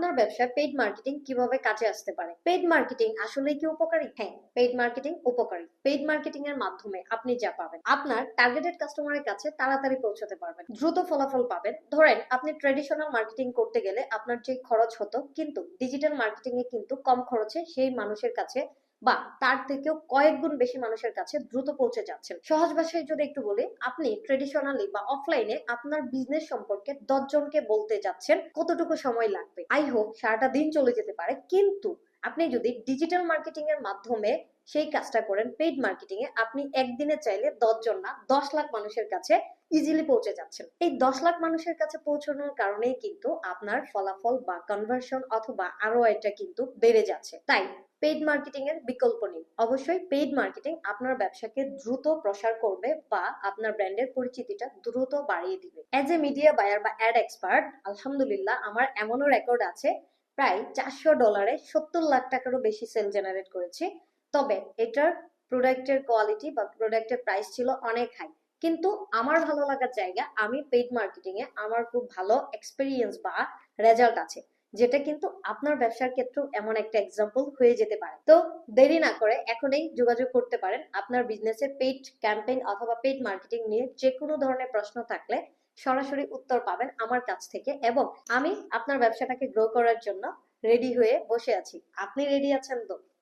আপনার ব্যবসায় paid marketing কিভাবে কাজে আসতে পারে? পেইড মার্কেটিং আসলেই কি উপকারী? হ্যাঁ, পেইড মার্কেটিং উপকারী। পেইড মার্কেটিং এর মাধ্যমে আপনি যা পাবেন, আপনার টার্গেটেড কাস্টমারের কাছে তাড়াতাড়ি পৌঁছাতে পারবেন, দ্রুত ফলাফল পাবেন। ধরেন আপনি ট্রেডিশনাল মার্কেটিং করতে গেলে আপনার যে খরচ হতো, কিন্তু ডিজিটাল মার্কেটিং এ কিন্তু কম খরচে সেই মানুষের কাছে বা তার থেকেও কয়েক গুণ বেশি মানুষের কাছে দ্রুত পৌঁছে যাচ্ছেন। সহজ ভাষায় যদি একটু বলি, আপনি ট্রেডিশনালি বা অফলাইনে আপনার বিজনেস সম্পর্কে 10 জনকে বলতে যাচ্ছেন, কতটুকু সময় লাগবে? আই হোপ সারাটা দিন চলে যেতে পারে। কিন্তু আপনি যদি ডিজিটাল মার্কেটিং এর মাধ্যমে সেই কাজটা করেন, পেইড মার্কেটিং এ, আপনি একদিনে চাইলে 10 জন না 10 লাখ মানুষের কাছে ইজিলি পৌঁছে যাচ্ছেন। এই 10 লাখ মানুষের কাছে পৌঁছানোর কারণেই কিন্তু আপনার ফলাফল বা কনভার্সন অথবা আরওআইটা কিন্তু বেড়ে যাচ্ছে। তাই পেইড মার্কেটিং এর বিকল্প নেই। অবশ্যই পেইড মার্কেটিং আপনার ব্যবসাকে দ্রুত প্রসার করবে বা আপনার ব্র্যান্ডের পরিচিতিটা দ্রুত বাড়িয়ে দিবে। অ্যাজ এ মিডিয়া বায়ার বা অ্যাড এক্সপার্ট, আলহামদুলিল্লাহ আমার এমনও রেকর্ড আছে, প্রায় $400 70 লাখ টাকারও বেশি সেল জেনারেট করেছি। তবে এটার প্রোডাক্টের কোয়ালিটি বা প্রোডাক্টের প্রাইস ছিল অনেক হাই। কিন্তু আমার ভালো লাগার জায়গা, আমি পেইড মার্কেটিং এ আমার খুব ভালো এক্সপেরিয়েন্স বা রেজাল্ট আছে, যেটা কিন্তু আপনার ব্যবসার ক্ষেত্রেও এমন একটা এক্সাম্পল হয়ে যেতে পারে। তো দেরি না করে এখনই যোগাযোগ করতে পারেন। আপনার বিজনেসের পেইড ক্যাম্পেইন অথবা পেইড মার্কেটিং নিয়ে যে কোনো ধরনের প্রশ্ন থাকলে সরাসরি উত্তর পাবেন আমার কাছ থেকে, এবং আমি আপনার ব্যবসাটাকে গ্রো করার জন্য রেডি হয়ে বসে আছি। আপনি রেডি আছেন তো?